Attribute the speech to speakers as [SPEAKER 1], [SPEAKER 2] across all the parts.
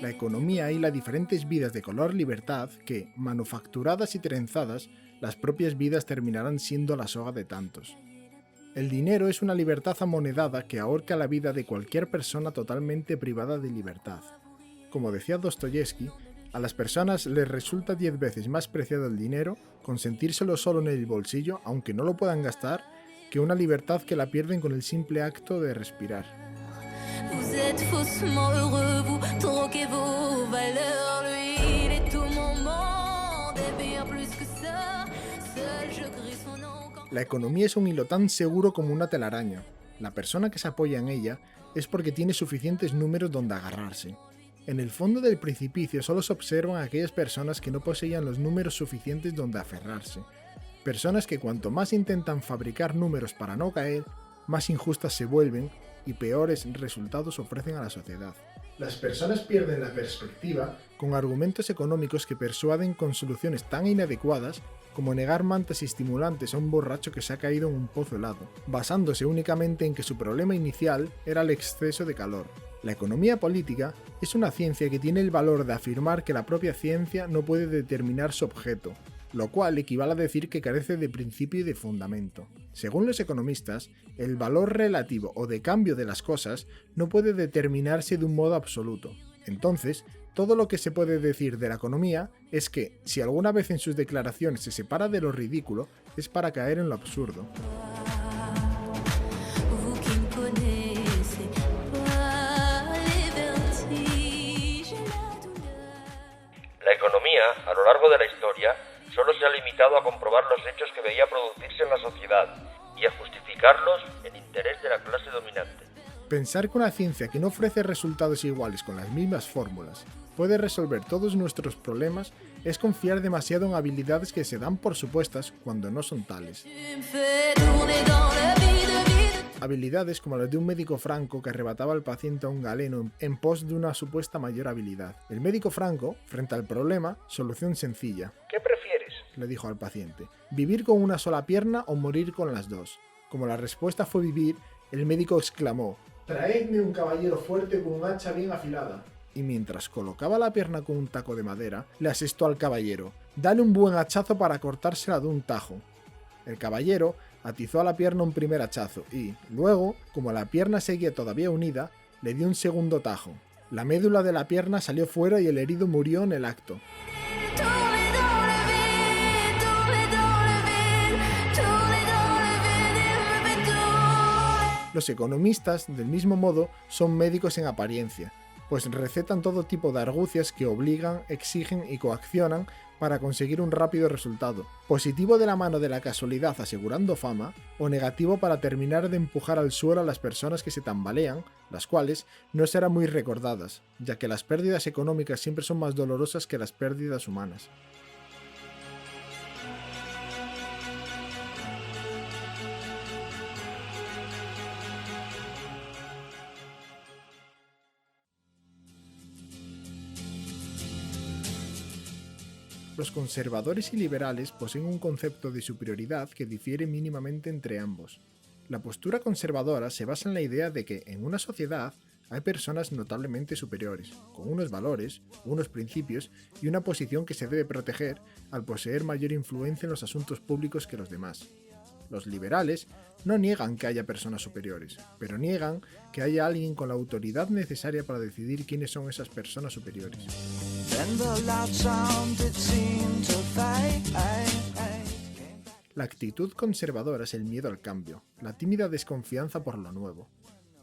[SPEAKER 1] La economía hila diferentes vidas de color libertad que, manufacturadas y trenzadas, las propias vidas terminarán siendo la soga de tantos. El dinero es una libertad amonedada que ahorca la vida de cualquier persona totalmente privada de libertad. Como decía Dostoyevsky, a las personas les resulta 10 veces más preciado el dinero, consentírselo solo en el bolsillo, aunque no lo puedan gastar, que una libertad que la pierden con el simple acto de respirar.
[SPEAKER 2] Vous êtes faussement heureux, vous troquez vos valeurs. Lui, il est tout mon monde, et bien plus que ça. Seul je crie son nom quand...
[SPEAKER 1] La economía es un hilo tan seguro como una telaraña. La persona que se apoya en ella es porque tiene suficientes números donde agarrarse. En el fondo del precipicio solo se observan a aquellas personas que no poseían los números suficientes donde aferrarse. Personas que cuanto más intentan fabricar números para no caer, más injustas se vuelven y peores resultados ofrecen a la sociedad. Las personas pierden la perspectiva con argumentos económicos que persuaden con soluciones tan inadecuadas como negar mantas y estimulantes a un borracho que se ha caído en un pozo helado, basándose únicamente en que su problema inicial era el exceso de calor. La economía política es una ciencia que tiene el valor de afirmar que la propia ciencia no puede determinar su objeto, lo cual equivale a decir que carece de principio y de fundamento. Según los economistas, el valor relativo o de cambio de las cosas no puede determinarse de un modo absoluto. Entonces, todo lo que se puede decir de la economía es que, si alguna vez en sus declaraciones se separa de lo ridículo, es para caer en lo absurdo.
[SPEAKER 2] Vous qui ne connaissez pas les vertiges et la douleur.
[SPEAKER 3] La economía, a lo largo de la historia, solo se ha limitado a comprobar los hechos que veía producirse en la sociedad y a justificarlos en interés de la clase dominante.
[SPEAKER 1] Pensar que una ciencia que no ofrece resultados iguales con las mismas fórmulas puede resolver todos nuestros problemas es confiar demasiado en habilidades que se dan por supuestas cuando no son tales.
[SPEAKER 2] Tu me fais tourner dans le vide.
[SPEAKER 1] Habilidades como las de un médico franco que arrebataba al paciente a un galeno en pos de una supuesta mayor habilidad. El médico franco, frente al problema, solución sencilla.
[SPEAKER 3] ¿Qué prefieres?
[SPEAKER 1] Le dijo al paciente, ¿vivir con una sola pierna o morir con las dos? Como la respuesta fue vivir, el médico exclamó, «Traedme un caballero fuerte con un hacha bien afilada». Y mientras colocaba la pierna con un taco de madera, le asestó al caballero, «Dale un buen hachazo para cortársela de un tajo». El caballero atizó a la pierna un primer hachazo y, luego, como la pierna seguía todavía unida, le dio un segundo tajo. La médula de la pierna salió fuera y el herido murió en el acto.
[SPEAKER 2] Tourner dans le vide, tourner dans le vide, tourner dans le vide, il me fait tourner.
[SPEAKER 1] Los economistas, del mismo modo, son médicos en apariencia, pues recetan todo tipo de argucias que obligan, exigen y coaccionan para conseguir un rápido resultado, positivo de la mano de la casualidad asegurando fama, o negativo para terminar de empujar al suelo a las personas que se tambalean, las cuales no serán muy recordadas, ya que las pérdidas económicas siempre son más dolorosas que las pérdidas humanas. Los conservadores y liberales poseen un concepto de superioridad que difiere mínimamente entre ambos. La postura conservadora se basa en la idea de que en una sociedad hay personas notablemente superiores, con unos valores, unos principios y una posición que se debe proteger al poseer mayor influencia en los asuntos públicos que los demás. Los liberales no niegan que haya personas superiores, pero niegan que haya alguien con la autoridad necesaria para decidir quiénes son esas personas superiores. La actitud conservadora es el miedo al cambio, la tímida desconfianza por lo nuevo.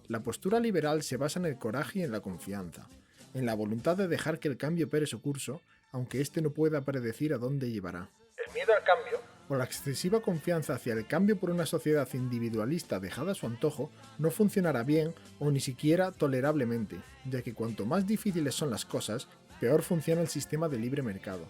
[SPEAKER 1] La postura liberal se basa en el coraje y en la confianza, en la voluntad de dejar que el cambio opere su curso, aunque éste no pueda predecir a dónde llevará.
[SPEAKER 3] El miedo al cambio
[SPEAKER 1] O la excesiva confianza hacia el cambio por una sociedad individualista dejada a su antojo no funcionará bien o ni siquiera tolerablemente, ya que cuanto más difíciles son las cosas, peor funciona el sistema de libre mercado.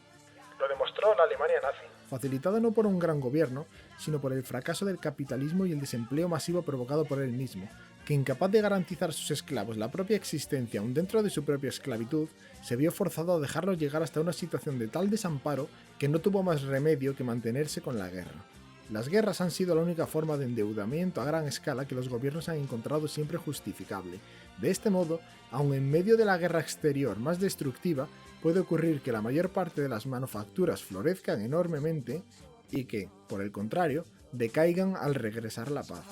[SPEAKER 3] lo demostró la Alemania nazi.
[SPEAKER 1] Facilitada no por un gran gobierno, sino por el fracaso del capitalismo y el desempleo masivo provocado por él mismo, que incapaz de garantizar a sus esclavos la propia existencia aun dentro de su propia esclavitud, se vio forzado a dejarlos llegar hasta una situación de tal desamparo que no tuvo más remedio que mantenerse con la guerra. Las guerras han sido la única forma de endeudamiento a gran escala que los gobiernos han encontrado siempre justificable. De este modo, aun en medio de la guerra exterior más destructiva, puede ocurrir que la mayor parte de las manufacturas florezcan enormemente y que, por el contrario, decaigan al regresar la paz.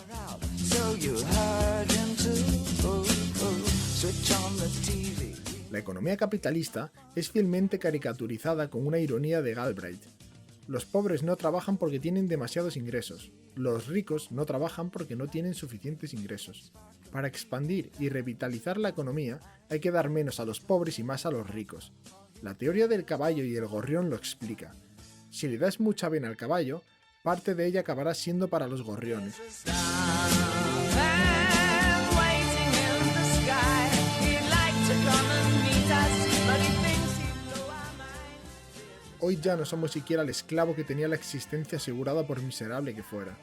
[SPEAKER 1] La economía capitalista es fielmente caricaturizada con una ironía de Galbraith. Los pobres no trabajan porque tienen demasiados ingresos. Los ricos no trabajan porque no tienen suficientes ingresos. Para expandir y revitalizar la economía hay que dar menos a los pobres y más a los ricos. La teoría del caballo y el gorrión lo explica. Si le das mucha vena al caballo, parte de ella acabará siendo para los gorriones. Hoy ya no somos siquiera el esclavo que tenía la existencia asegurada por miserable que fuera.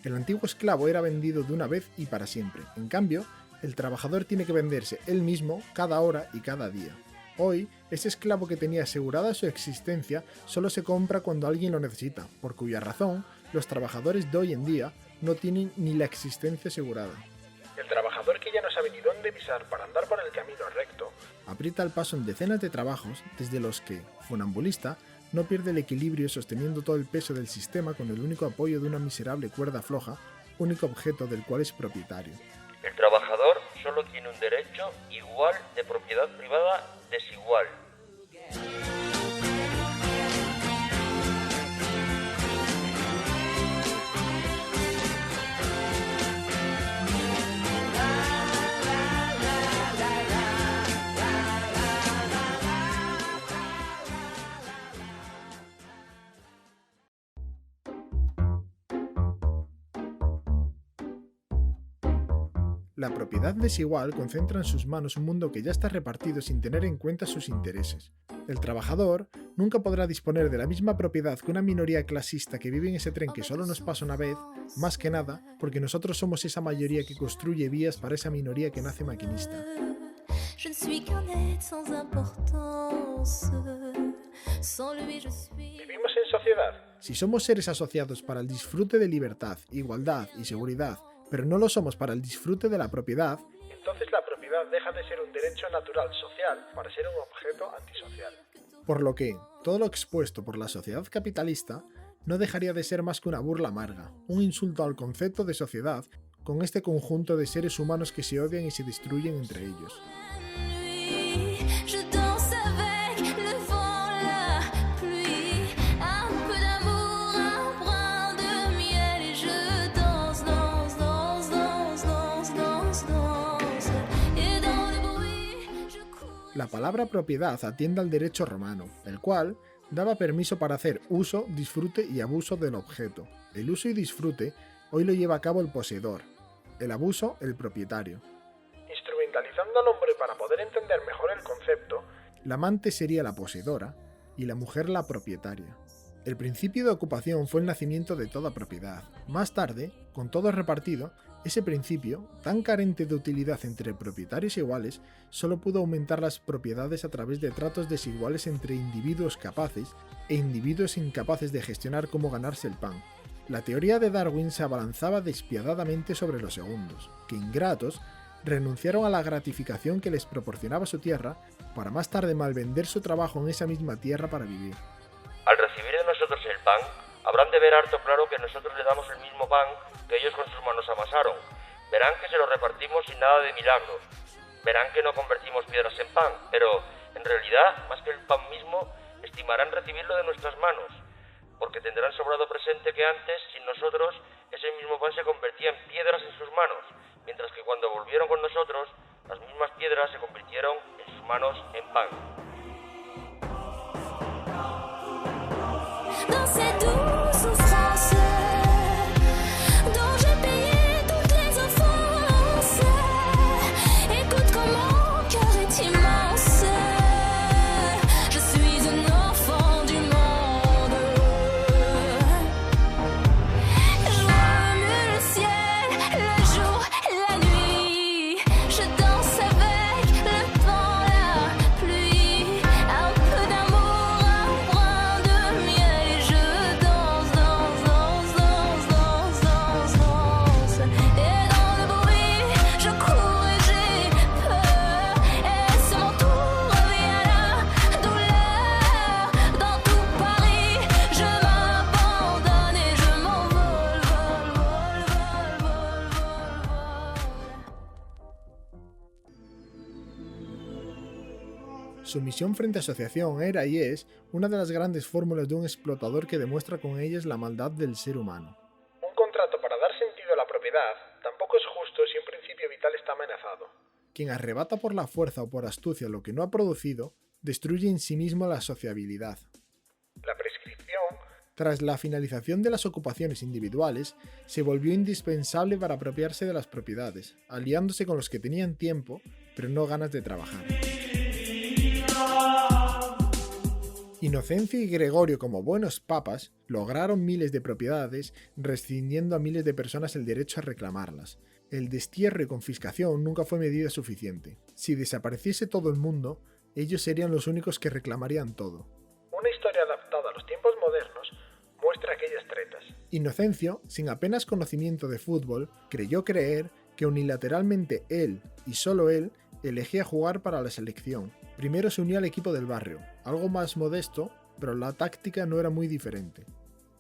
[SPEAKER 1] El antiguo esclavo era vendido de una vez y para siempre. En cambio, el trabajador tiene que venderse él mismo cada hora y cada día. Hoy, ese esclavo que tenía asegurada su existencia solo se compra cuando alguien lo necesita, por cuya razón los trabajadores de hoy en día no tienen ni la existencia asegurada.
[SPEAKER 4] El trabajador que ya no sabe ni dónde pisar para andar por el camino recto
[SPEAKER 1] aprieta el paso en decenas de trabajos desde los que, funambulista, no pierde el equilibrio sosteniendo todo el peso del sistema con el único apoyo de una miserable cuerda floja, único objeto del cual es propietario.
[SPEAKER 3] El trabajador solo tiene un derecho igual de propiedad privada desigual.
[SPEAKER 1] La propiedad desigual concentra en sus manos un mundo que ya está repartido sin tener en cuenta sus intereses. El trabajador nunca podrá disponer de la misma propiedad que una minoría clasista que vive en ese tren que solo nos pasa una vez, más que nada porque nosotros somos esa mayoría que construye vías para esa minoría que nace maquinista.
[SPEAKER 4] ¿Vivimos en sociedad?
[SPEAKER 1] Si somos seres asociados para el disfrute de libertad, igualdad y seguridad, pero no lo somos para el disfrute de la propiedad,
[SPEAKER 4] Entonces la propiedad deja de ser un derecho natural social para ser un objeto antisocial.
[SPEAKER 1] por lo que todo lo expuesto por la sociedad capitalista no dejaría de ser más que una burla amarga, un insulto al concepto de sociedad con este conjunto de seres humanos que se odian y se destruyen entre ellos. La palabra propiedad atiende al derecho romano, el cual daba permiso para hacer uso, disfrute y abuso del objeto. El uso y disfrute hoy lo lleva a cabo el poseedor, el abuso el propietario.
[SPEAKER 4] Instrumentalizando al hombre para poder entender mejor el concepto,
[SPEAKER 1] La amante sería la poseedora y la mujer la propietaria. El principio de ocupación fue el nacimiento de toda propiedad. Más tarde, con todo repartido, ese principio, tan carente de utilidad entre propietarios iguales, solo pudo aumentar las propiedades a través de tratos desiguales entre individuos capaces e individuos incapaces de gestionar cómo ganarse el pan. La teoría de Darwin se abalanzaba despiadadamente sobre los segundos, que ingratos renunciaron a la gratificación que les proporcionaba su tierra para más tarde malvender su trabajo en esa misma tierra para vivir.
[SPEAKER 3] Al recibir de nosotros el pan, habrán de ver harto claro que nosotros le damos el mismo pan que ellos con sus manos amasaron. Verán que se lo repartimos sin nada de milagros. Verán que no convertimos piedras en pan, pero en realidad, más que el pan mismo, estimarán recibirlo de nuestras manos, porque tendrán sobrado presente que antes, sin nosotros, ese mismo pan se convertía en piedras en sus manos, mientras que cuando volvieron con nosotros, las mismas piedras se convirtieron en sus manos en pan.
[SPEAKER 2] Dans ces douces souffrances dont j'ai payé toutes les offenses, écoute comme mon cœur est immense. Je suis un enfant du monde. Je remue le ciel, le jour, la nuit. Je danse avec le vent, la pluie. Un peu d'amour, un brin de miel et je danse.
[SPEAKER 1] Su misión frente a asociación era y es una de las grandes fórmulas de un explotador que demuestra con ellas la maldad del ser humano.
[SPEAKER 4] Un contrato para dar sentido a la propiedad tampoco es justo si un principio vital está amenazado.
[SPEAKER 1] Quien arrebata por la fuerza o por astucia lo que no ha producido, destruye en sí mismo la sociabilidad.
[SPEAKER 4] La prescripción,
[SPEAKER 1] Tras la finalización de las ocupaciones individuales, se volvió indispensable para apropiarse de las propiedades, aliándose con los que tenían tiempo, pero no ganas de trabajar. Inocencio y Gregorio, como buenos papas, lograron miles de propiedades, rescindiendo a miles de personas el derecho a reclamarlas. El destierro y confiscación nunca fue medida suficiente. Si desapareciese todo el mundo, ellos serían los únicos que reclamarían todo.
[SPEAKER 4] una historia adaptada a los tiempos modernos, muestra aquellas tretas.
[SPEAKER 1] Inocencio, sin apenas conocimiento de fútbol, creyó creer que unilateralmente él, y solo él, elegía jugar para la selección. Primero se unió al equipo del barrio, algo más modesto, pero la táctica no era muy diferente.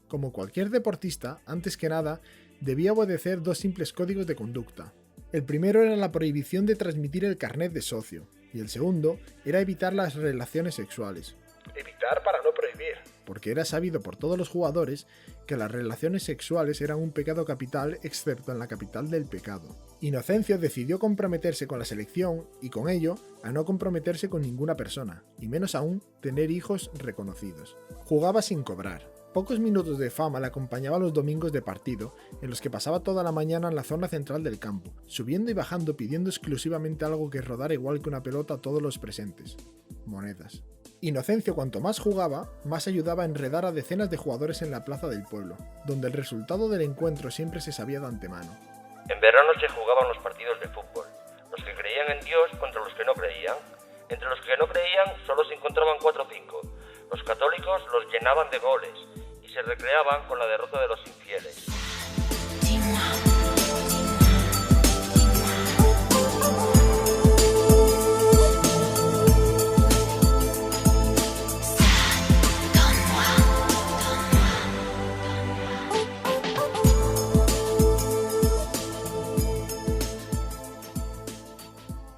[SPEAKER 1] Como cualquier deportista, antes que nada, debía obedecer dos simples códigos de conducta. El primero era la prohibición de transmitir el carnet de socio, y el segundo era evitar las relaciones sexuales.
[SPEAKER 4] Evitar para no prohibir.
[SPEAKER 1] Porque era sabido por todos los jugadores que las relaciones sexuales eran un pecado capital excepto en la capital del pecado. Inocencio decidió comprometerse con la selección y con ello a no comprometerse con ninguna persona, y menos aún tener hijos reconocidos. Jugaba sin cobrar. Pocos minutos de fama le acompañaba los domingos de partido, en los que pasaba toda la mañana en la zona central del campo, subiendo y bajando pidiendo exclusivamente algo que rodara igual que una pelota a todos los presentes: monedas. Inocencio, cuanto más jugaba, más ayudaba a enredar a decenas de jugadores en la plaza del pueblo, donde el resultado del encuentro siempre se sabía de antemano.
[SPEAKER 3] En verano se jugaban los partidos de fútbol, los que creían en Dios contra los que no creían. Entre los que no creían solo se encontraban 4 o 5. Los católicos los llenaban de goles y se recreaban con la derrota de los infieles.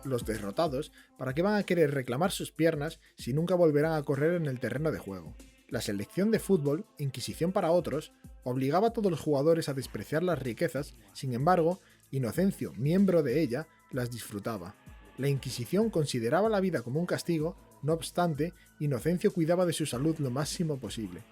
[SPEAKER 1] Los derrotados, ¿para qué van a querer reclamar sus piernas si nunca volverán a correr en el terreno de juego? La selección de fútbol, inquisición para otros, obligaba a todos los jugadores a despreciar las riquezas. Sin embargo, Inocencio, miembro de ella, las disfrutaba. La Inquisición consideraba la vida como un castigo, no obstante, Inocencio cuidaba de su salud lo máximo posible.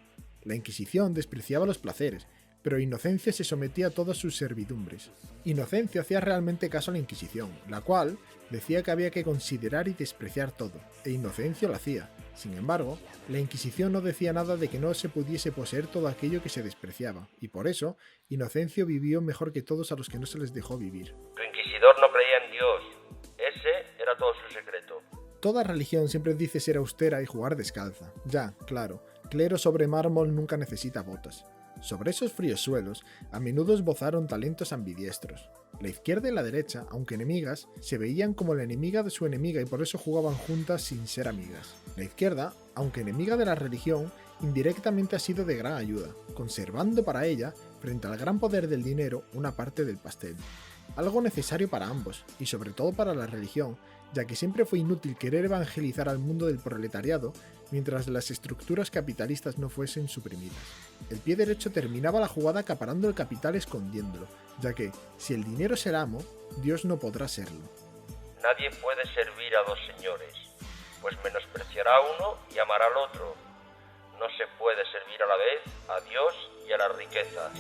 [SPEAKER 1] La Inquisición despreciaba los placeres, pero Inocencio se sometía a todas sus servidumbres. Inocencio hacía realmente caso a la Inquisición, la cual decía que había que considerar y despreciar todo, e Inocencio lo hacía. Sin embargo, la Inquisición no decía nada de que no se pudiese poseer todo aquello que se despreciaba, y por eso, Inocencio vivió mejor que todos a los que no se les dejó vivir.
[SPEAKER 3] Tu inquisidor no creía en Dios. Ese era todo su secreto.
[SPEAKER 1] Toda religión siempre dice ser austera y jugar descalza. Ya, claro, clero sobre mármol nunca necesita botas. Sobre esos fríos suelos, a menudo esbozaron talentos ambidiestros. La izquierda y la derecha, aunque enemigas, se veían como la enemiga de su enemiga y por eso jugaban juntas sin ser amigas. La izquierda, aunque enemiga de la religión, indirectamente ha sido de gran ayuda, conservando para ella, frente al gran poder del dinero, una parte del pastel. Algo necesario para ambos, y sobre todo para la religión, ya que siempre fue inútil querer evangelizar al mundo del proletariado mientras las estructuras capitalistas no fuesen suprimidas. El pie derecho terminaba la jugada acaparando el capital escondiéndolo, ya que, si el dinero es el amo, Dios no podrá serlo.
[SPEAKER 3] Nadie puede servir a dos señores, pues menospreciará a uno y amará al otro. No se puede servir a la vez a Dios y a las riquezas.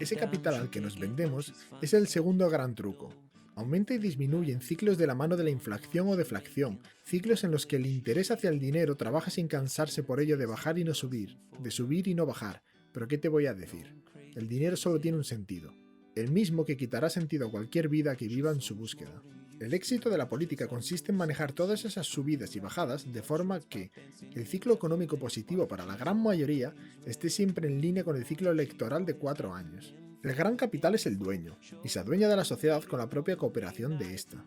[SPEAKER 1] Ese capital al que nos vendemos es el segundo gran truco. Aumenta y disminuye en ciclos de la mano de la inflación o deflación, ciclos en los que el interés hacia el dinero trabaja sin cansarse por ello de bajar y no subir, de subir y no bajar. Pero ¿qué te voy a decir? El dinero solo tiene un sentido: el mismo que quitará sentido a cualquier vida que viva en su búsqueda. El éxito de la política consiste en manejar todas esas subidas y bajadas de forma que el ciclo económico positivo para la gran mayoría esté siempre en línea con el ciclo electoral de 4 años. El gran capital es el dueño, y se adueña de la sociedad con la propia cooperación de ésta.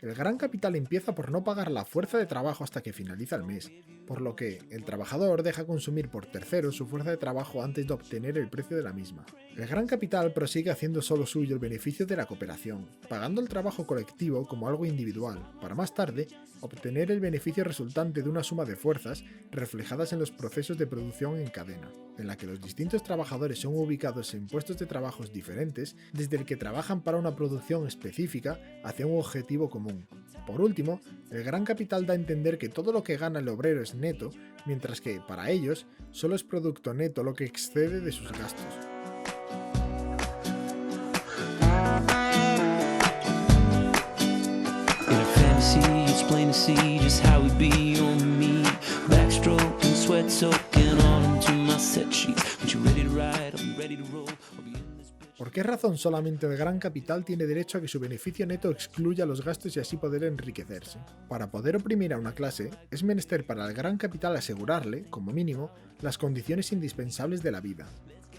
[SPEAKER 1] El gran capital empieza por no pagar la fuerza de trabajo hasta que finaliza el mes, por lo que el trabajador deja consumir por terceros su fuerza de trabajo antes de obtener el precio de la misma. El gran capital prosigue haciendo solo suyo el beneficio de la cooperación, pagando el trabajo colectivo como algo individual, para más tarde obtener el beneficio resultante de una suma de fuerzas reflejadas en los procesos de producción en cadena, en la que los distintos trabajadores son ubicados en puestos de trabajos diferentes desde el que trabajan para una producción específica hacia un objetivo común. Por último, el gran capital da a entender que todo lo que gana el obrero es neto, mientras que, para ellos, solo es producto neto lo que excede de sus gastos.
[SPEAKER 5] It's plain to see just how we be on me. Backstroke and sweat soaking all into my set sheets. When you're ready to ride, I'll be ready to roll.
[SPEAKER 1] ¿Por qué razón solamente el gran capital tiene derecho a que su beneficio neto excluya los gastos y así poder enriquecerse? Para poder oprimir a una clase, es menester para el gran capital asegurarle, como mínimo, las condiciones indispensables de la vida.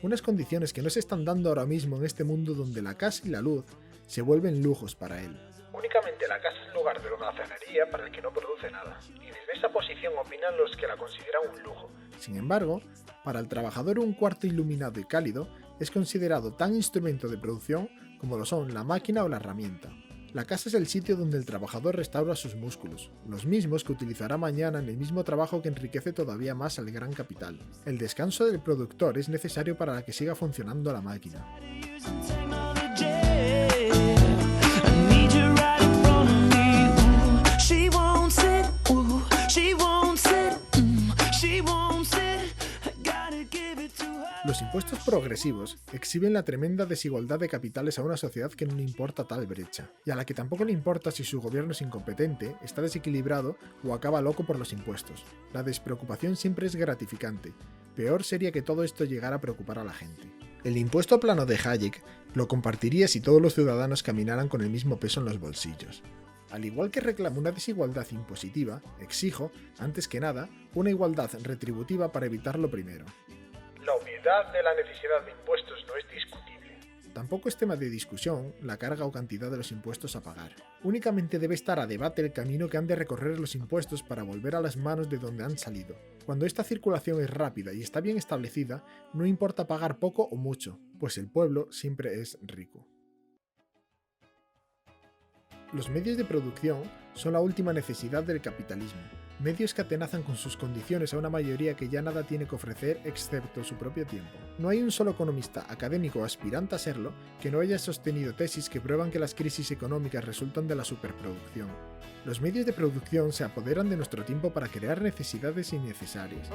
[SPEAKER 1] Unas condiciones que no se están dando ahora mismo en este mundo donde la casa y la luz se vuelven lujos para él.
[SPEAKER 4] Únicamente la casa es lugar de una hazanería para el que no produce nada, y desde esa posición opinan los que la consideran un lujo.
[SPEAKER 1] Sin embargo, para el trabajador un cuarto iluminado y cálido es considerado tan instrumento de producción como lo son la máquina o la herramienta. La casa es el sitio donde el trabajador restaura sus músculos, los mismos que utilizará mañana en el mismo trabajo que enriquece todavía más al gran capital. El descanso del productor es necesario para que siga funcionando la máquina. Los impuestos progresivos exhiben la tremenda desigualdad de capitales a una sociedad que no le importa tal brecha, y a la que tampoco le importa si su gobierno es incompetente, está desequilibrado o acaba loco por los impuestos. La despreocupación siempre es gratificante. Peor sería que todo esto llegara a preocupar a la gente. El impuesto plano de Hayek lo compartiría si todos los ciudadanos caminaran con el mismo peso en los bolsillos. Al igual que reclamo una desigualdad impositiva, exijo, antes que nada, una igualdad retributiva para evitar lo primero.
[SPEAKER 4] La obviedad de la necesidad de impuestos no es discutible.
[SPEAKER 1] Tampoco es tema de discusión la carga o cantidad de los impuestos a pagar. Únicamente debe estar a debate el camino que han de recorrer los impuestos para volver a las manos de donde han salido. Cuando esta circulación es rápida y está bien establecida, no importa pagar poco o mucho, pues el pueblo siempre es rico. Los medios de producción son la última necesidad del capitalismo. Medios que atenazan con sus condiciones a una mayoría que ya nada tiene que ofrecer excepto su propio tiempo. No hay un solo economista, académico o aspirante a serlo que no haya sostenido tesis que prueban que las crisis económicas resultan de la superproducción. Los medios de producción se apoderan de nuestro tiempo para crear necesidades innecesarias.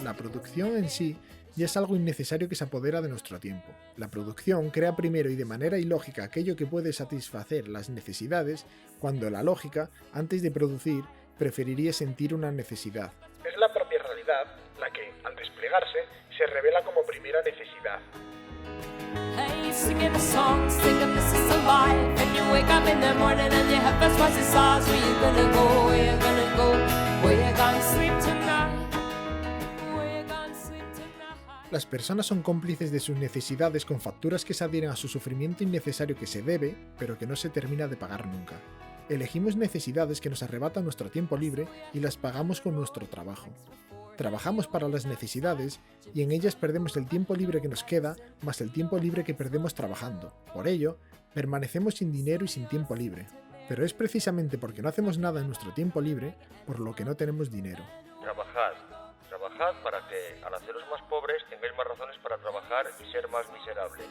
[SPEAKER 1] La producción en sí ya es algo innecesario que se apodera de nuestro tiempo. La producción crea primero y de manera ilógica aquello que puede satisfacer las necesidades, cuando la lógica, antes de producir, preferiría sentir una necesidad.
[SPEAKER 4] Es la propia realidad la que, al desplegarse, se revela como primera necesidad.
[SPEAKER 1] Las personas son cómplices de sus necesidades con facturas que se adhieren a su sufrimiento innecesario que se debe, pero que no se termina de pagar nunca. Elegimos necesidades que nos arrebatan nuestro tiempo libre y las pagamos con nuestro trabajo. Trabajamos para las necesidades y en ellas perdemos el tiempo libre que nos queda más el tiempo libre que perdemos trabajando. Por ello, permanecemos sin dinero y sin tiempo libre. Pero es precisamente porque no hacemos nada en nuestro tiempo libre por lo que no tenemos dinero.
[SPEAKER 3] Trabajad para que, al haceros más pobres, tengáis más razones para trabajar y ser más miserables.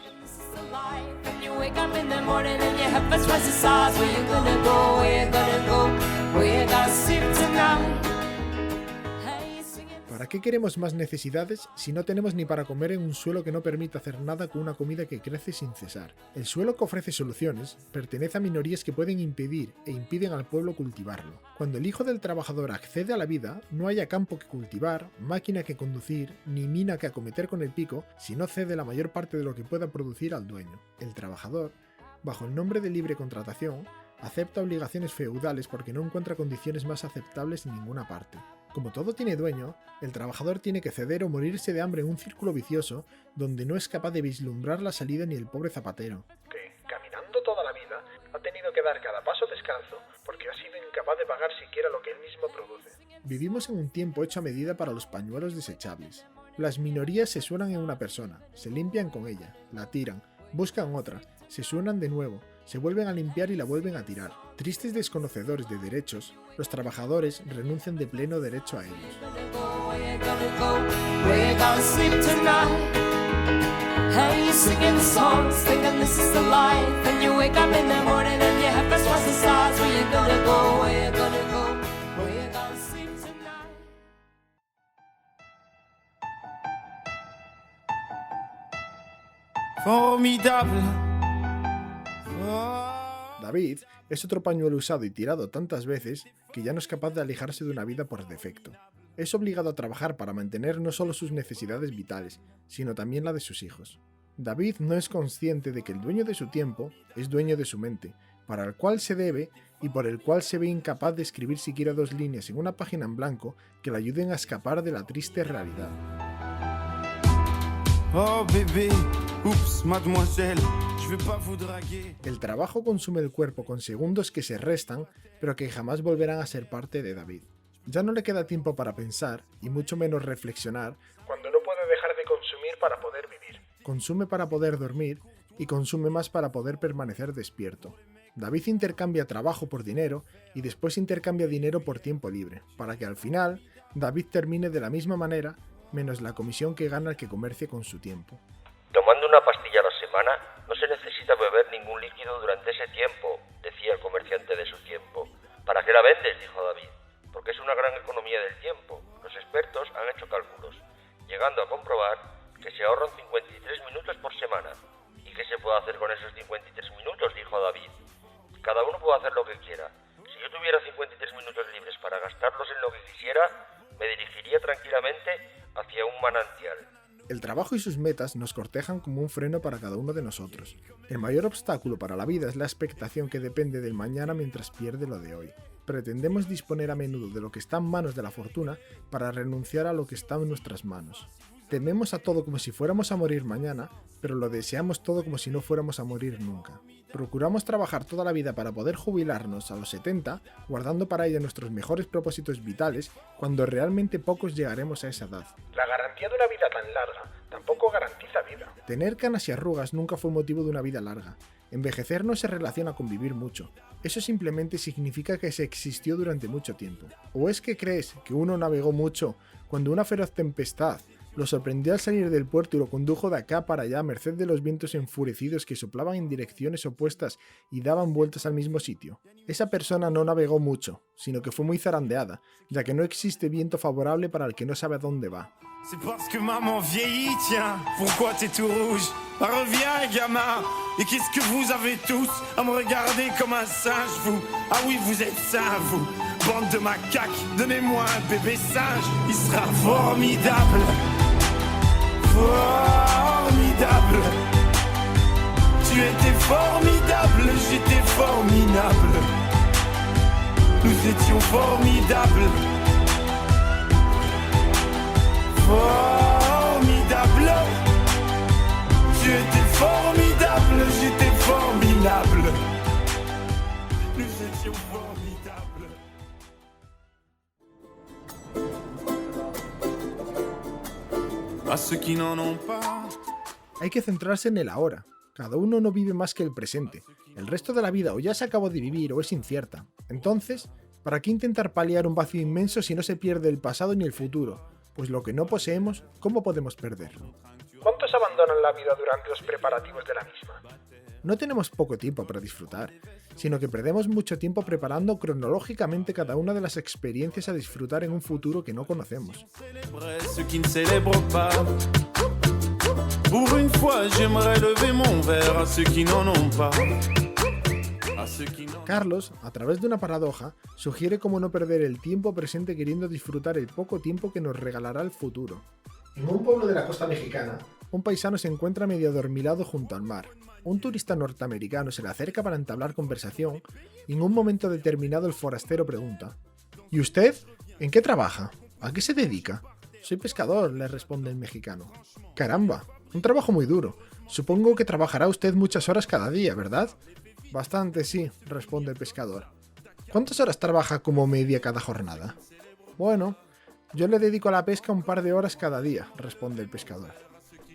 [SPEAKER 1] Para ¿Para qué queremos más necesidades si no tenemos ni para comer en un suelo que no permite hacer nada con una comida que crece sin cesar? El suelo que ofrece soluciones pertenece a minorías que pueden impedir e impiden al pueblo cultivarlo. Cuando el hijo del trabajador accede a la vida, no haya campo que cultivar, máquina que conducir, ni mina que acometer con el pico, si no cede la mayor parte de lo que pueda producir al dueño. El trabajador, bajo el nombre de libre contratación, acepta obligaciones feudales porque no encuentra condiciones más aceptables en ninguna parte. Como todo tiene dueño, el trabajador tiene que ceder o morirse de hambre en un círculo vicioso donde no es capaz de vislumbrar la salida ni el pobre zapatero.
[SPEAKER 4] Que, caminando toda la vida, ha tenido que dar cada paso descalzo porque ha sido incapaz de pagar siquiera lo que él mismo produce.
[SPEAKER 1] Vivimos en un tiempo hecho a medida para los pañuelos desechables. Las minorías se suenan en una persona, se limpian con ella, la tiran, buscan otra, se suenan de nuevo, se vuelven a limpiar y la vuelven a tirar. Tristes desconocedores de derechos, los trabajadores renuncian de pleno derecho a ellos.
[SPEAKER 6] Formidable.
[SPEAKER 1] David es otro pañuelo usado y tirado tantas veces que ya no es capaz de alejarse de una vida por defecto. Es obligado a trabajar para mantener no solo sus necesidades vitales, sino también la de sus hijos. David no es consciente de que el dueño de su tiempo es dueño de su mente, para el cual se debe y por el cual se ve incapaz de escribir siquiera 2 líneas en una página en blanco que le ayuden a escapar de la triste realidad.
[SPEAKER 6] Oh bébé, oups, mademoiselle, je vais pas vous draguer.
[SPEAKER 1] El trabajo consume el cuerpo con segundos que se restan, pero que jamás volverán a ser parte de David. Ya no le queda tiempo para pensar, y mucho menos reflexionar,
[SPEAKER 4] cuando no puede dejar de consumir para poder vivir.
[SPEAKER 1] Consume para poder dormir, y consume más para poder permanecer despierto. David intercambia trabajo por dinero, y después intercambia dinero por tiempo libre, para que al final, David termine de la misma manera, menos la comisión que gana el que comercie con su tiempo.
[SPEAKER 3] Tomando una pastilla a la semana, no se necesita beber ningún líquido durante ese tiempo, decía el comerciante de su tiempo. ¿Para qué la vendes?, dijo David. Porque es una gran economía del tiempo. Los expertos han hecho cálculos, llegando a comprobar que se ahorran 53 minutos por semana. ¿Y qué se puede hacer con esos 53 minutos?, dijo David. Cada uno puede hacer lo que quiera. Si yo tuviera 53 minutos libres para gastarlos en lo que quisiera, me dirigiría tranquilamente hacia un manantial.
[SPEAKER 1] El trabajo y sus metas nos cortejan como un freno para cada uno de nosotros. El mayor obstáculo para la vida es la expectación que depende del mañana mientras pierde lo de hoy. Pretendemos disponer a menudo de lo que está en manos de la fortuna para renunciar a lo que está en nuestras manos. Tememos a todo como si fuéramos a morir mañana, pero lo deseamos todo como si no fuéramos a morir nunca. Procuramos trabajar toda la vida para poder jubilarnos a los 70, guardando para ello nuestros mejores propósitos vitales, cuando realmente pocos llegaremos a esa edad.
[SPEAKER 4] La garantía de una vida tan larga tampoco garantiza vida.
[SPEAKER 1] Tener canas y arrugas nunca fue motivo de una vida larga. Envejecer no se relaciona con vivir mucho. Eso simplemente significa que se existió durante mucho tiempo. ¿O es que crees que uno navegó mucho cuando una feroz tempestad lo sorprendió al salir del puerto y lo condujo de acá para allá a merced de los vientos enfurecidos que soplaban en direcciones opuestas y daban vueltas al mismo sitio? Esa persona no navegó mucho, sino que fue muy zarandeada, ya que no existe viento favorable para el que no sabe a dónde va.
[SPEAKER 6] C'est parce que maman vieillit, tiens, pourquoi t'es tout rouge? Bah reviens, gamin, et qu'est-ce que vous avez tous à me regarder comme un singe, vous? Ah oui, vous êtes sains, vous, bande de macaques, donnez-moi un bébé singe, il sera formidable, formidable. Tu étais formidable, j'étais formidable, nous étions formidables. Formidable, tu étais formidable, j'étais formidable, nous étions formidables. A ceux qui n'en ont pas.
[SPEAKER 1] Hay que centrarse en el ahora. Cada uno no vive más que el presente. El resto de la vida o ya se acabó de vivir o es incierta. Entonces, ¿para qué intentar paliar un vacío inmenso si no se pierde el pasado ni el futuro? Pues lo que no poseemos, ¿cómo podemos perderlo?
[SPEAKER 4] ¿Cuántos abandonan la vida durante los preparativos de la misma?
[SPEAKER 1] No tenemos poco tiempo para disfrutar, sino que perdemos mucho tiempo preparando cronológicamente cada una de las experiencias a disfrutar en un futuro que no conocemos.
[SPEAKER 6] Ceux qui ne célèbrent pas. Pour une fois, j'aimerais lever mon verre à ceux qui n'en ont pas. A ceux qui n'en...
[SPEAKER 1] Carlos, a través de una paradoja, sugiere cómo no perder el tiempo presente queriendo disfrutar el poco tiempo que nos regalará el futuro. En un pueblo de la costa mexicana, un paisano se encuentra medio adormilado junto al mar. Un turista norteamericano se le acerca para entablar conversación y en un momento determinado el forastero pregunta: ¿Y usted? ¿En qué trabaja? ¿A qué se dedica? Soy pescador, le responde el mexicano. Caramba, un trabajo muy duro. Supongo que trabajará usted muchas horas cada día, ¿verdad? Bastante, sí, responde el pescador. ¿Cuántas horas trabaja como media cada jornada? Bueno, yo le dedico a la pesca un par de horas cada día, responde el pescador.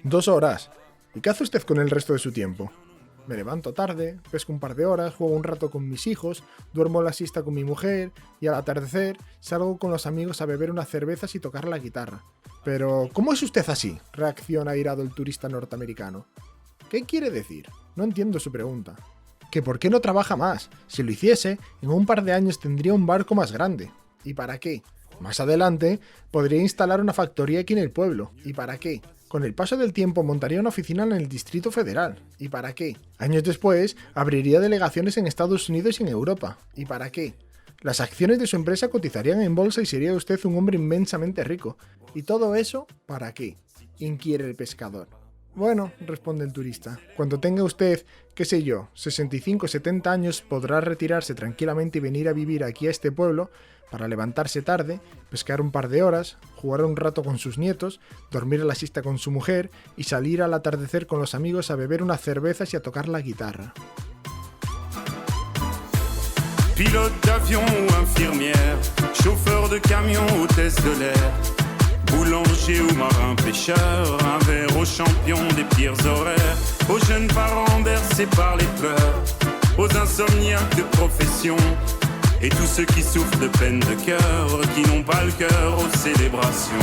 [SPEAKER 1] 2 horas. ¿Y qué hace usted con el resto de su tiempo? Me levanto tarde, pesco un par de horas, juego un rato con mis hijos, duermo la siesta con mi mujer y al atardecer salgo con los amigos a beber unas cervezas y tocar la guitarra. Pero, ¿cómo es usted así?, reacciona airado el turista norteamericano. ¿Qué quiere decir? No entiendo su pregunta. ¿Que por qué no trabaja más? Si lo hiciese, en un par de años tendría un barco más grande. ¿Y para qué? Más adelante, podría instalar una factoría aquí en el pueblo. ¿Y para qué? Con el paso del tiempo montaría una oficina en el Distrito Federal. ¿Y para qué? Años después, abriría delegaciones en Estados Unidos y en Europa. ¿Y para qué? Las acciones de su empresa cotizarían en bolsa y sería usted un hombre inmensamente rico. ¿Y todo eso, para qué?, inquiere el pescador. Bueno, responde el turista, cuando tenga usted, qué sé yo, 65 o 70 años, podrá retirarse tranquilamente y venir a vivir aquí a este pueblo para levantarse tarde, pescar un par de horas, jugar un rato con sus nietos, dormir a la siesta con su mujer y salir al atardecer con los amigos a beber unas cervezas y a tocar la guitarra.
[SPEAKER 6] Pilote d'avion ou infirmière, chauffeur de camion, hôtesse de l'air, boulanger ou marin pêcheur, un verre aux champions des pires horaires, aux jeunes parents bercés par les pleurs, aux insomniaques de profession, et tous ceux qui souffrent de peine de cœur, qui n'ont pas le cœur aux célébrations.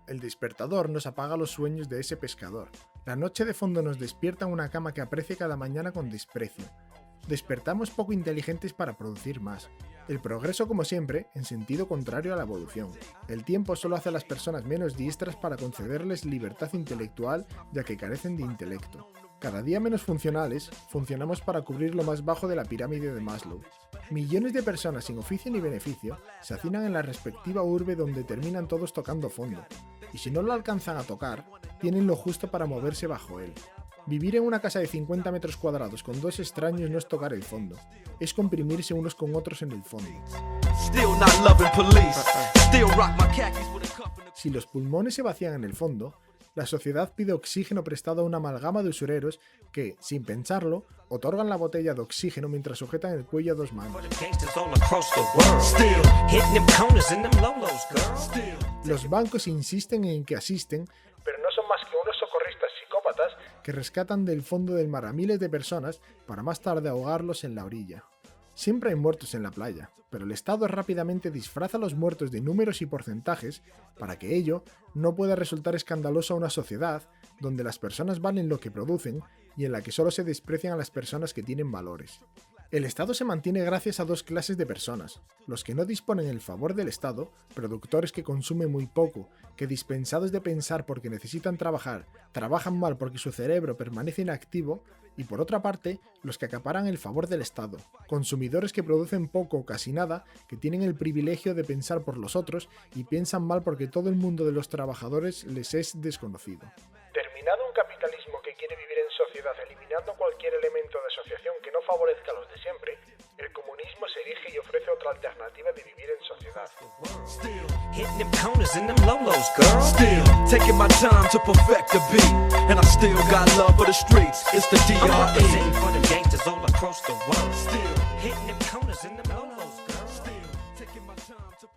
[SPEAKER 1] El despertador nos apaga los sueños de ese pescador. La noche de fondo nos despierta en una cama que aprecia cada mañana con desprecio. Despertamos poco inteligentes para producir más. El progreso, como siempre, en sentido contrario a la evolución. El tiempo solo hace a las personas menos diestras para concederles libertad intelectual, ya que carecen de intelecto. Cada día menos funcionales, funcionamos para cubrir lo más bajo de la pirámide de Maslow. Millones de personas sin oficio ni beneficio se hacinan en la respectiva urbe donde terminan todos tocando fondo, y si no lo alcanzan a tocar, tienen lo justo para moverse bajo él. Vivir en una casa de 50 metros cuadrados con 2 extraños no es tocar el fondo, es comprimirse unos con otros en el fondo. Si los pulmones se vacían en el fondo, la sociedad pide oxígeno prestado a una amalgama de usureros que, sin pensarlo, otorgan la botella de oxígeno mientras sujetan el cuello a 2 manos. Los bancos insisten en que asisten,
[SPEAKER 4] Pero no son más que unos socorristas psicópatas
[SPEAKER 1] que rescatan del fondo del mar a miles de personas para más tarde ahogarlos en la orilla. Siempre hay muertos en la playa, pero el Estado rápidamente disfraza a los muertos de números y porcentajes para que ello no pueda resultar escandaloso a una sociedad donde las personas valen lo que producen y en la que solo se desprecian a las personas que tienen valores. El Estado se mantiene gracias a 2 clases de personas: los que no disponen el favor del Estado, productores que consumen muy poco, que dispensados de pensar porque necesitan trabajar, trabajan mal porque su cerebro permanece inactivo, y por otra parte, los que acaparan el favor del Estado, consumidores que producen poco o casi nada, que tienen el privilegio de pensar por los otros y piensan mal porque todo el mundo de los trabajadores les es desconocido.
[SPEAKER 4] Terminado un capitalismo que quiere vivir en sociedad eliminando cualquier elemento de asociación que no favorezca a los de siempre, el comunismo se erige y ofrece otra alternativa de vivir en sociedad.
[SPEAKER 7] Hitting them corners and them lolos, girl. Still taking my time to perfect the beat, and I still got love for the streets. It's the DRE. I'm representing for them gangsters all across the world. Still hitting them corners and them lolos, girl. Still taking my time to.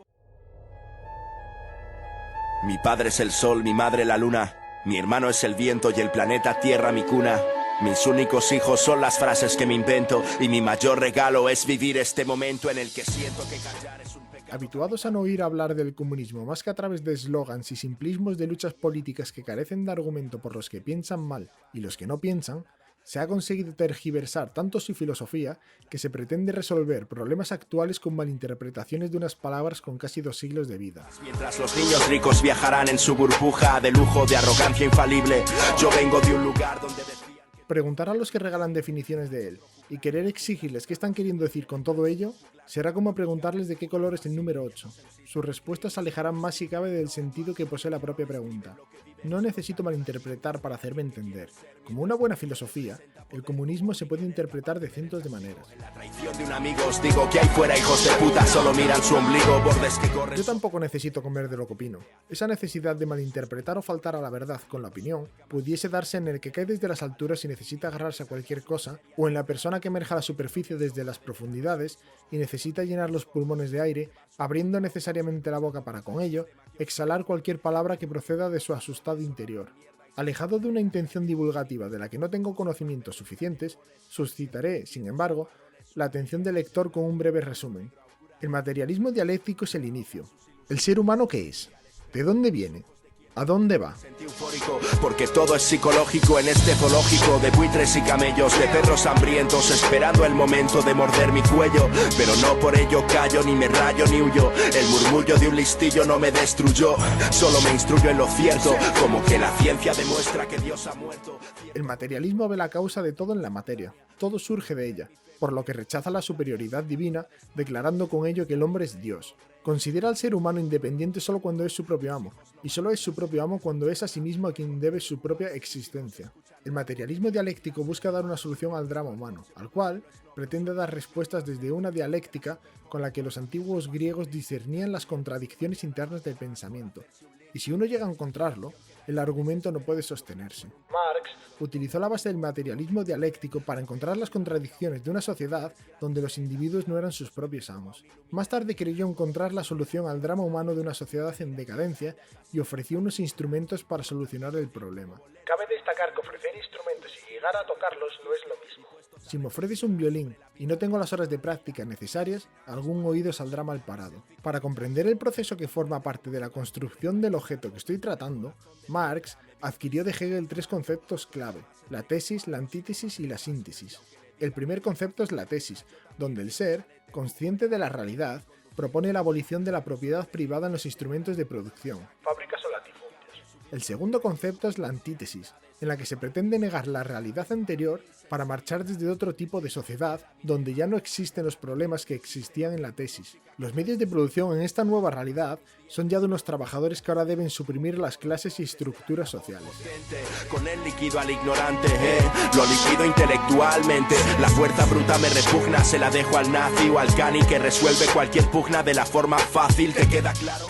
[SPEAKER 8] Mi padre es el sol, mi madre la luna. Mi hermano es el viento y el planeta Tierra mi cuna. Mis únicos hijos son las frases que me invento y mi mayor regalo es vivir este momento en el que siento que callar es un pecado.
[SPEAKER 1] Habituados a no oír hablar del comunismo más que a través de eslogans y simplismos de luchas políticas que carecen de argumento por los que piensan mal y los que no piensan, se ha conseguido tergiversar tanto su filosofía que se pretende resolver problemas actuales con malinterpretaciones de unas palabras con casi 2 siglos de vida.
[SPEAKER 8] Mientras los niños ricos viajarán en su burbuja de lujo, de arrogancia infalible, yo vengo de un lugar donde decían...
[SPEAKER 1] Preguntar a los que regalan definiciones de él y querer exigirles qué están queriendo decir con todo ello será como preguntarles de qué color es el número 8. Sus respuestas se alejarán más si cabe del sentido que posee la propia pregunta. No necesito malinterpretar para hacerme entender. Como una buena filosofía, el comunismo se puede interpretar de cientos de maneras.
[SPEAKER 8] La traición de un amigo os digo que ahí fuera hijos de puta solo miran su ombligo, bordes que corren...
[SPEAKER 1] Yo tampoco necesito comer de lo que opino. Esa necesidad de malinterpretar o faltar a la verdad con la opinión pudiese darse en el que cae desde las alturas y necesita agarrarse a cualquier cosa, o en la persona que emerge a la superficie desde las profundidades y necesita llenar los pulmones de aire, abriendo necesariamente la boca para con ello exhalar cualquier palabra que proceda de su asustado interior. Alejado de una intención divulgativa de la que no tengo conocimientos suficientes, suscitaré, sin embargo, la atención del lector con un breve resumen. El materialismo dialéctico es el inicio. ¿El ser humano qué es? ¿De dónde viene? ¿A dónde va?
[SPEAKER 8] Sentí eufórico, porque todo es psicológico en este zoológico de buitres y camellos, de perros hambrientos esperando el momento de morder mi cuello, pero no por ello callo, ni me rayo ni huyo. El murmullo de un listillo no me destruyó, solo me instruyó en lo cierto, como que la ciencia demuestra que Dios ha muerto.
[SPEAKER 1] El materialismo ve la causa de todo en la materia, todo surge de ella, por lo que rechaza la superioridad divina, declarando con ello que el hombre es Dios. Considera al ser humano independiente solo cuando es su propio amo, y solo es su propio amo cuando es a sí mismo a quien debe su propia existencia. El materialismo dialéctico busca dar una solución al drama humano, al cual pretende dar respuestas desde una dialéctica con la que los antiguos griegos discernían las contradicciones internas del pensamiento, y si uno llega a encontrarlo, el argumento no puede sostenerse.
[SPEAKER 4] Marx
[SPEAKER 1] Utilizó la base del materialismo dialéctico para encontrar las contradicciones de una sociedad donde los individuos no eran sus propios amos. Más tarde creyó encontrar la solución al drama humano de una sociedad en decadencia y ofreció unos instrumentos para solucionar el problema.
[SPEAKER 4] cabe destacar que ofrecer instrumentos y llegar a tocarlos no es lo mismo.
[SPEAKER 1] Si me ofreces un violín y no tengo las horas de práctica necesarias, algún oído saldrá mal parado. Para comprender el proceso que forma parte de la construcción del objeto que estoy tratando, Marx adquirió de Hegel 3 conceptos clave: la tesis, la antítesis y la síntesis. El primer concepto es la tesis, donde el ser, consciente de la realidad, propone la abolición de la propiedad privada en los instrumentos de producción.
[SPEAKER 4] Fábricas o latifundios.
[SPEAKER 1] El segundo concepto es la antítesis, en la que se pretende negar la realidad anterior para marchar desde otro tipo de sociedad donde ya no existen los problemas que existían en la tesis. Los medios de producción en esta nueva realidad son ya de unos trabajadores que ahora deben suprimir las clases y estructuras sociales.
[SPEAKER 8] Con el líquido al ignorante, lo liquido intelectualmente. La fuerza bruta me repugna, se la dejo al nazi o al cani que resuelve cualquier pugna de la forma fácil, ¿te queda claro?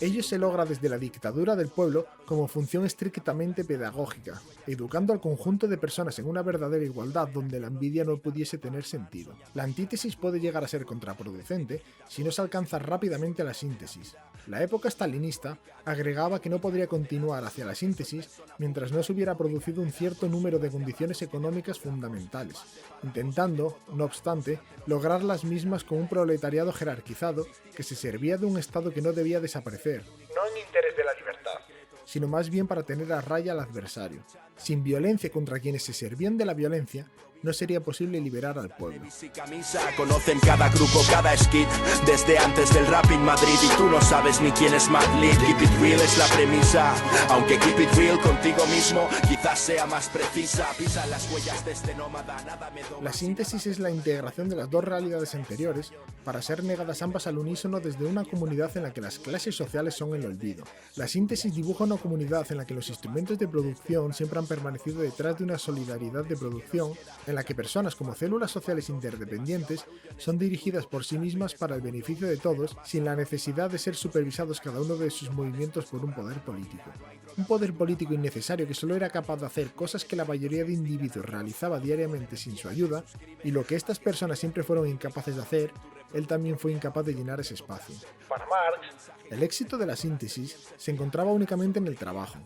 [SPEAKER 1] Ello se logra desde la dictadura del pueblo como función estrictamente pedagógica, educando al conjunto de personas en una verdadera igualdad donde la envidia no pudiese tener sentido. La antítesis puede llegar a ser contraproducente si no se alcanza rápidamente la síntesis. La época stalinista agregaba que no podría continuar hacia la síntesis mientras no se hubiera producido un cierto número de condiciones económicas fundamentales, intentando, no obstante, lograr las mismas con un proletariado jerarquizado que se servía de un Estado que no debía desaparecer,
[SPEAKER 4] No en interés de la libertad.
[SPEAKER 1] sino más bien para tener a raya al adversario. Sin violencia contra quienes se servían de la violencia, no sería posible liberar al pueblo.
[SPEAKER 8] Y camisa, conocen cada grupo, cada skit, desde antes del rap en Madrid y tú no sabes ni quién es Mad Lead. Keep it real es la premisa, aunque keep it real contigo mismo quizás sea más precisa. Pisa las huellas de este nómada, nada me dobla.
[SPEAKER 1] La síntesis es la integración de las dos realidades anteriores para ser negadas ambas al unísono desde una comunidad en la que las clases sociales son el olvido. La síntesis dibuja una comunidad en la que los instrumentos de producción siempre han permanecido detrás de una solidaridad de producción en la que personas como células sociales interdependientes son dirigidas por sí mismas para el beneficio de todos sin la necesidad de ser supervisados cada uno de sus movimientos por un poder político. Un poder político innecesario que solo era capaz de hacer cosas que la mayoría de individuos realizaba diariamente sin su ayuda, y lo que estas personas siempre fueron incapaces de hacer, él también fue incapaz de llenar ese espacio.
[SPEAKER 4] Para Marx,
[SPEAKER 1] El éxito de la síntesis se encontraba únicamente en el trabajo.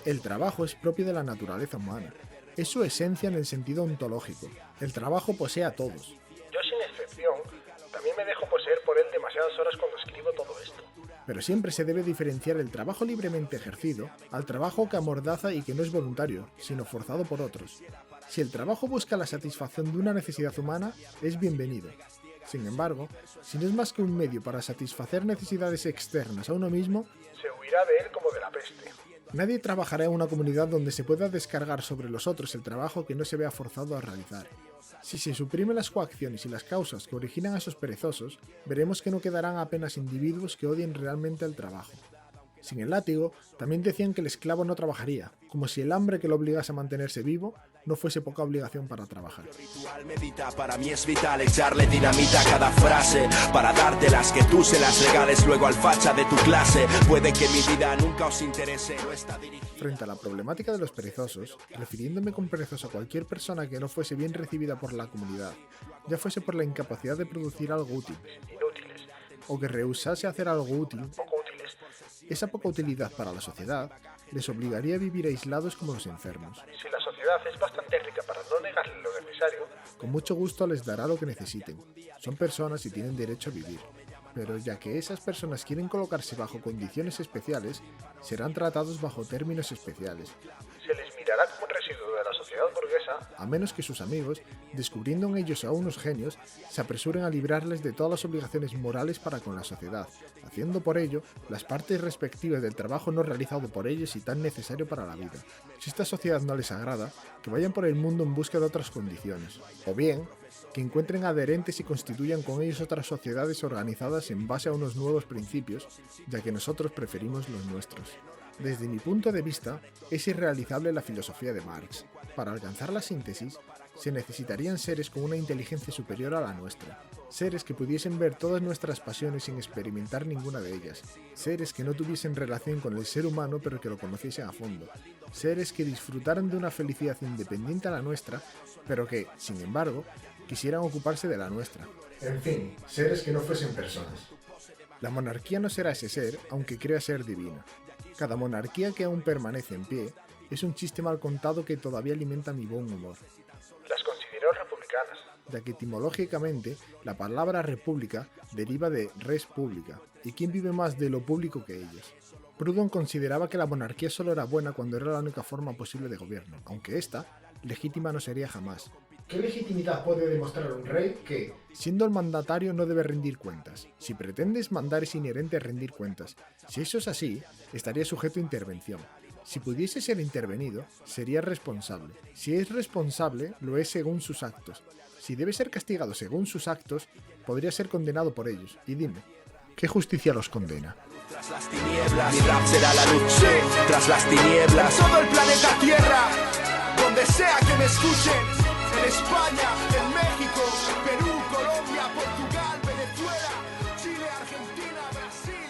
[SPEAKER 1] El trabajo es propio de la naturaleza humana. Es su esencia en el sentido ontológico. El trabajo posee a todos.
[SPEAKER 4] Yo, sin excepción, también me dejo poseer por él demasiadas horas cuando escribo todo esto.
[SPEAKER 1] Pero siempre se debe diferenciar el trabajo libremente ejercido al trabajo que amordaza y que no es voluntario, sino forzado por otros. Si el trabajo busca la satisfacción de una necesidad humana, es bienvenido. Sin embargo, si no es más que un medio para satisfacer necesidades externas a uno mismo,
[SPEAKER 4] se huirá de él como de la peste.
[SPEAKER 1] Nadie trabajará en una comunidad donde se pueda descargar sobre los otros el trabajo que no se vea forzado a realizar. Si se suprimen las coacciones y las causas que originan a esos perezosos, veremos que no quedarán apenas individuos que odien realmente el trabajo. Sin el látigo, también decían que el esclavo no trabajaría, como si el hambre que lo obligase a mantenerse vivo no fuese poca obligación para trabajar.
[SPEAKER 8] Ritual medita, para mí es vital echarle dinamita a cada frase, para darte las que tú se las regales luego al facha de tu clase. Puede que mi vida nunca os interese, no está dirigida.
[SPEAKER 1] Frente a la problemática de los perezosos, refiriéndome con perezoso a cualquier persona que no fuese bien recibida por la comunidad, ya fuese por la incapacidad de producir algo útil,
[SPEAKER 4] Inútiles,
[SPEAKER 1] o que rehusase hacer algo útil,
[SPEAKER 4] poco útiles.
[SPEAKER 1] esa poca utilidad para la sociedad les obligaría a vivir aislados como los enfermos.
[SPEAKER 4] Si la sociedad es bastante rica para no negarle lo necesario,
[SPEAKER 1] Con mucho gusto les dará lo que necesiten. Son personas y tienen derecho a vivir. Pero ya que esas personas quieren colocarse bajo condiciones especiales, serán tratados bajo términos especiales,
[SPEAKER 4] se les mirará como un residuo de la sociedad burguesa,
[SPEAKER 1] a menos que sus amigos, descubriendo en ellos a unos genios, se apresuren a librarles de todas las obligaciones morales para con la sociedad, haciendo por ello las partes respectivas del trabajo no realizado por ellos y tan necesario para la vida. Si esta sociedad no les agrada, que vayan por el mundo en busca de otras condiciones, o bien, que encuentren adherentes y constituyan con ellos otras sociedades organizadas en base a unos nuevos principios, ya que nosotros preferimos los nuestros. Desde mi punto de vista, es irrealizable la filosofía de Marx. Para alcanzar la síntesis, se necesitarían seres con una inteligencia superior a la nuestra, seres que pudiesen ver todas nuestras pasiones sin experimentar ninguna de ellas, seres que no tuviesen relación con el ser humano pero que lo conociesen a fondo, seres que disfrutaran de una felicidad independiente a la nuestra, pero que, sin embargo, quisieran ocuparse de la nuestra. En fin, seres que no fuesen personas. La monarquía no será ese ser, aunque crea ser divina. Cada monarquía que aún permanece en pie es un chiste mal contado que todavía alimenta mi buen humor,
[SPEAKER 4] las consideró republicanas.
[SPEAKER 1] ya que etimológicamente la palabra república deriva de res publica, y quién vive más de lo público que ellas. Proudhon consideraba que la monarquía solo era buena cuando era la única forma posible de gobierno, aunque esta, legítima no sería jamás. ¿Qué legitimidad puede demostrar un rey que, siendo el mandatario, no debe rendir cuentas? Si pretendes mandar es inherente a rendir cuentas. Si eso es así, estaría sujeto a intervención. Si pudiese ser intervenido, sería responsable. Si es responsable, lo es según sus actos. Si debe ser castigado según sus actos, podría ser condenado por ellos. Y dime, ¿qué justicia los condena?
[SPEAKER 8] Tras las tinieblas, mi rap será la luz, sí, tras las tinieblas. En todo el planeta Tierra, donde sea que me escuchen, en España, en México, Perú, Colombia, Portugal, Venezuela, Chile, Argentina, Brasil.